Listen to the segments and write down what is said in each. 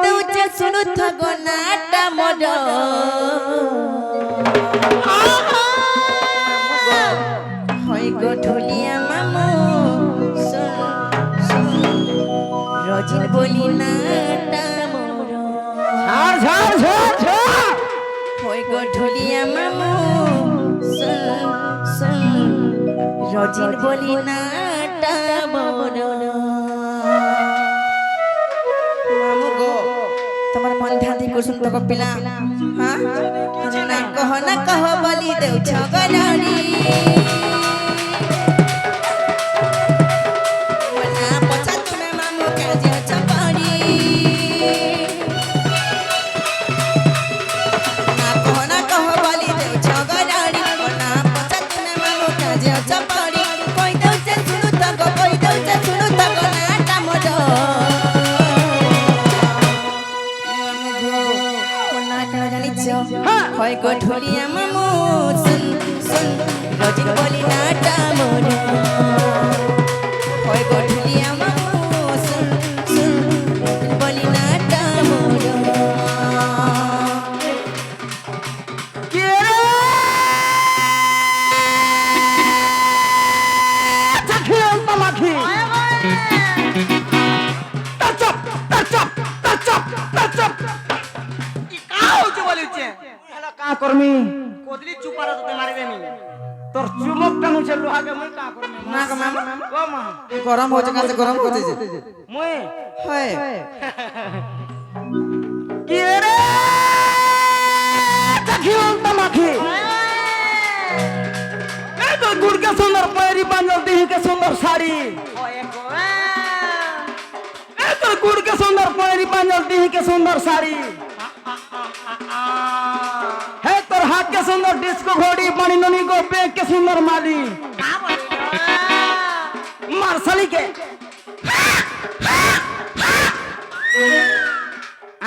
দউছে শুনু থাকো নাটা মোর হয় গো ঢুলিয়া মামু রজিন বলি নাটা মোর ঝাড় ঝাড় ঝাড় ঝাড় হয় গো ঢুলিয়া মামু রজিন বলি নাটা মোর মামু গো তোমার মন ধ্যান কুসুম তো পিলা হ্যাঁ না কহ বলি দেউছ গনারি মনা পছা তুমি মামু কাজে চপড়ি না কহ বলি দেউছ গনারি মনা পছা তুমি মামু কাজে চপড়ি কই দেউছে শুনু তো নাটা মোর হয় গো ঢুলিয়া মামু শুন রজিন বলি নাটা মোর হয় গো ঢুলিয়া মামু শুন বলি নাটা মোর কে রে চাখিল তোমাখি টাচপ টাচপ টাচপ টাচপ কি কা হচ্ছে বলিছে এলা কা করমি কোদলি চুপারা তোতে মারিবে নি তোর চুমক টানুছে লোহাকে মুই কা করমি না গো মামা ও মা গরম হচ্ছে কাছে গরম করতেছে মুই হয় কে রে চাখিল তোমাখি এই তো গুড়কে সুন্দর পয়রি বাঞ্জল দিহিকে সুন্দর শাড়ি ওয়ে গো এই তো গুড়কে সুন্দর পয়রি বাঞ্জল দিহিকে সুন্দর শাড়ি है तोर हाथ के सुंदर डिस्को घोड़ी मणि ननी को बेग के सुंदर माली কা বলি मार्शली के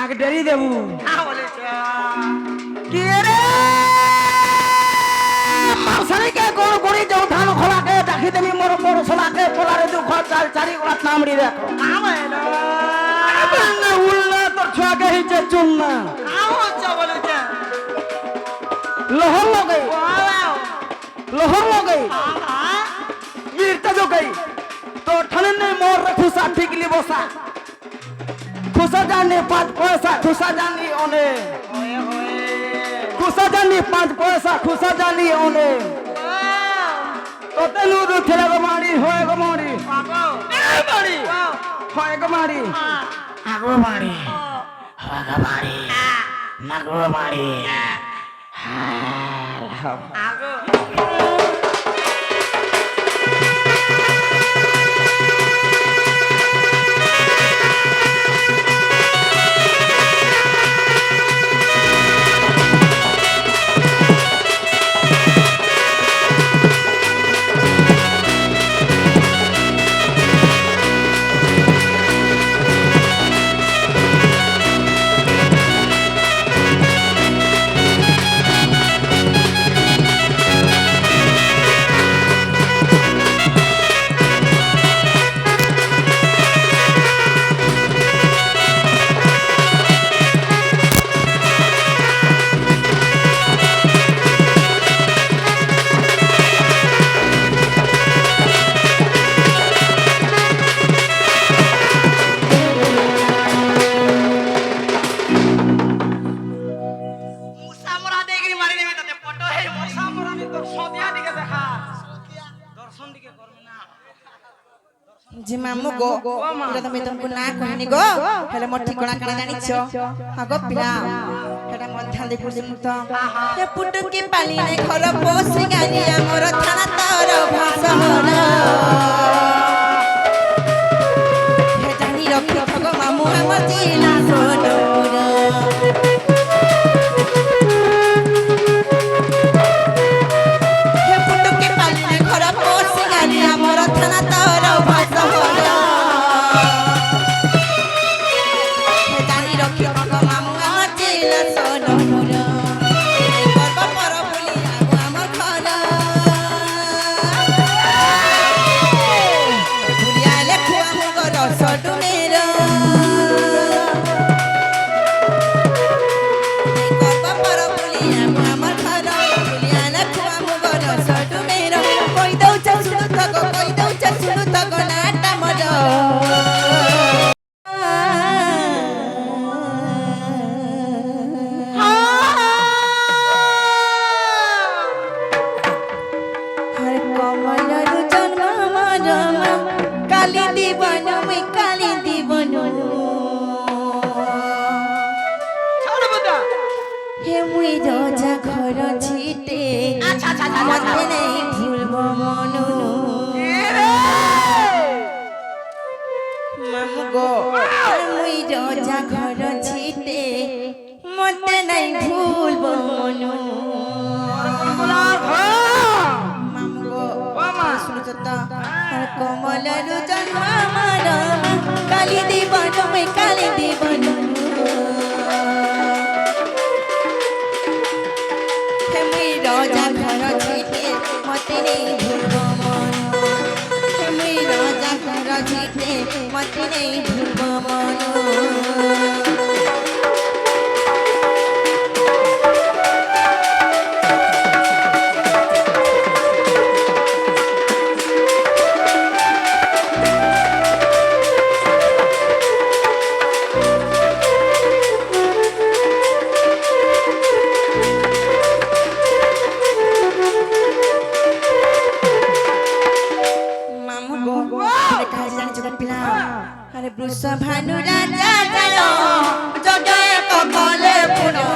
आग डरी देबू কা বলিছে के रे मार्शली के गोड़ गोड़ी जो धान खोला के डाकी देमी मोर मोर सोला के पोलारे दु खर चाल चारी गोला नामड़ी देखो কা বলো बंगे उल्ला तोर छुआ के ही जे चुन्ना কা হচ্ছে বলিছে लोहर हो गई ওয়াও लोहर हो गई वीरता जो गई तो ठने ने मोर खुशा ठिकली बसा खुशा जानी 5 पैसा खुशा जानी ओने ওয়ে ওয়ে खुशा जानी 5 पैसा खुशा जानी ओने तो तेनु दु खेला गो मारी होए गो मारी বাবু ए मारी ওয়াও होए गो मारी आगो मारी होए गो मारी नागो मारी আগো মুসা মোরা দেখি মারি নেবে তাতে ফটো হে মুসা মোরা নি তোর সদিয়া দিকে দেখা দর্শন দিকে করবে না জি মামু গো এটা তুমি তোমাকে না কহিনি গো হেলে মোর ঠিকনা কানা জানিছ হ্যাঁ গো পিলা এটা মন ধ্যান দেখু তো এ পুটুকি পালি নাই ঘর বসে গানি আমার থানা তোর ভাষণ হে জানি রক্ষি থাকো মামু আমার জিলা সোনপুর হে পুটুকি পালি নাই ঘর বসে গানি আমার থানা তোর ভাষণ হে জানি রক্ষি থাকো মামু আমার জিলা সোনপুর গর্ব পর বলি আগো আমার ঘর ভুলিয়া লেখু আমার রস ডুমের হে মুই রজা ঘর ছিটে মতে নেই ভুলব মনু মামু গো মুই রজা ঘর ছিটে মতে নেই ভুলব মনু মামু গো শুনুছ তো কমলরু জন্ম আমার কালি দিবন মুই কালি দিবন রজা ঘর ছিটে মতে নেই ভুলব মন মুই রজা ঘর ছিটে মতে নেই ভুলব মন আরে বৃষ ভানু রাজা জানো জয় কমলে পুরো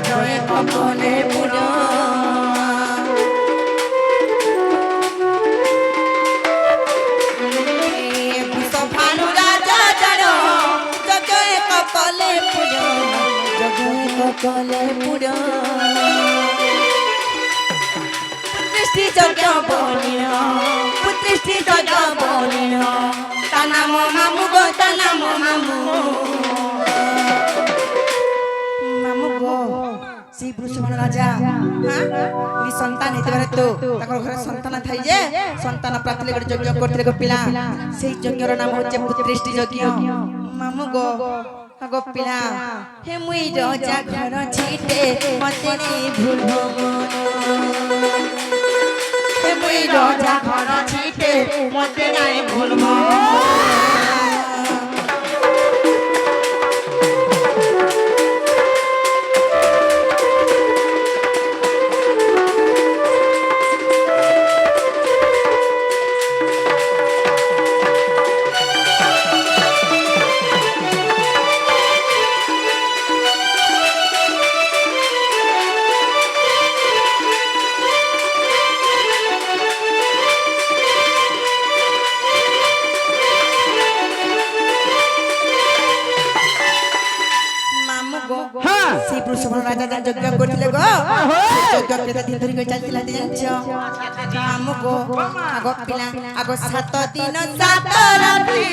জয় কমলে পুরো বৃষ ভানু রাজা জানো জয় কমলে পুরো জয় কমলে পুরো পুত্রষ্টি যজ্ঞ বলিও পুত্রষ্টি যজ্ঞ বলিও তানামো মামু গো তানামো মামু মামু গো সেই বৃষভানু রাজা নি সন্তান হেতিবারে তো তাকর ঘরে সন্তান থাই যে সন্তান প্রাপ্তি লাগি যজ্ঞ করতে গো পিলা সেই যজ্ঞর নাম হচ্ছে পুত্রেষ্টি যজ্ঞ মামু গো গো পিলা হে মুই রজা ঘর ছিটে মতে নেই ভুলব মন হে মুই রজা ঘর ছিটে মতে নাই ভুলব সেই বৃষভানু রাজা যজ্ঞ করছিলে গো যজ্ঞ কেতে দিন ধরি চলতিলা জানছ মামু গো আগো পিলা আগো 7 দিন 7 রাত্রি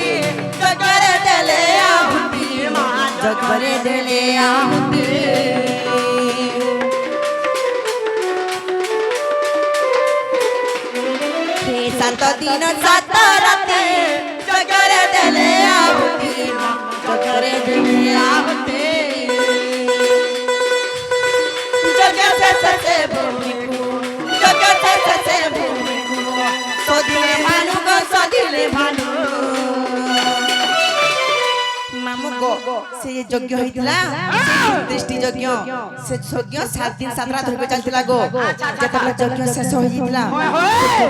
যজ্ঞরে দেলে আহুতি যজ্ঞরে দেলে আহুতি হে 7 দিন 7 রাত্রি যজ্ঞরে দেলে আহুতি যজ্ঞরে দেলে আহুতি se bhumiku jagate se bhumiku sodile bhanu go sodile bhanu মামু গো সে যজ্ঞ হইতিলা দৃষ্টি যজ্ঞ সে যজ্ঞ 7 দিন 7 রাত ধরে চলতিলা গো যেতলে যজ্ঞ শেষ হইতিলা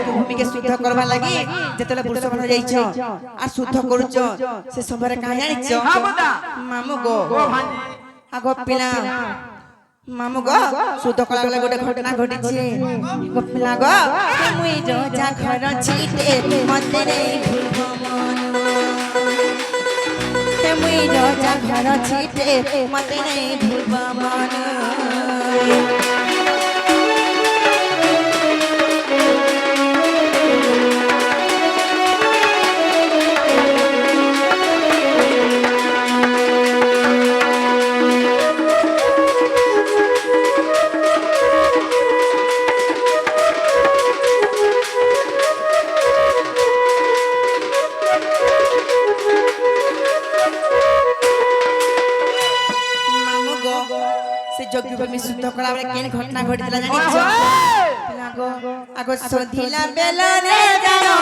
ভূমিকে শুদ্ধ করবা লাগি যেতলে বৃষভানু যাইছ আর শুদ্ধ করুছ সে সময় কাহি জানিছ মামু গো আগো পিলা মামু গো শুদ্ধ কলা গলা গোটে ঘটনা ঘটিছে গোপিলা গো মুই রজা ঘর ছিটে মতে নেই ভুলব মন মুই রজা ঘর ছিটে মতে নেই ভুলব মন যজ্ঞ ভূমি শুদ্ধ করা বলে কেন ঘটনা ঘটিলা জানিছ লাগো আগো সধিলা বেলরে জানো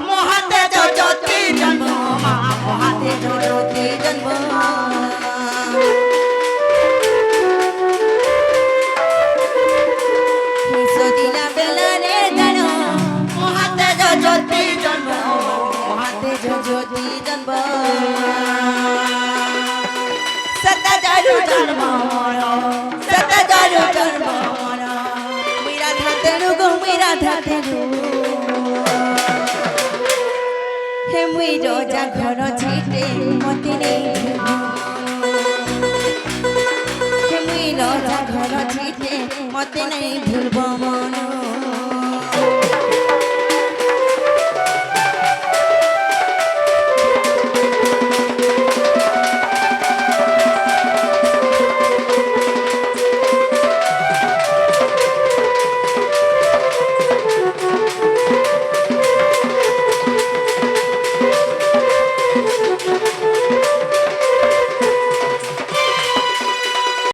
মহাতে জ্যোতি জন্ম মহাতে জ্যোতি জন্ম সধিলা বেলরে জানো মহাতে জ্যোতি জন্ম মহাতে জ্যোতি জন্ম সদা জারু জন্ম তারু জন্ম মন মুই রাধা তেরু গো মুই রাধা তেরু হে মুই রোজা ঘর ছিটে মতে নেই হে মুই রোজা ঘর ছিটে মতে নেই ভুলব মন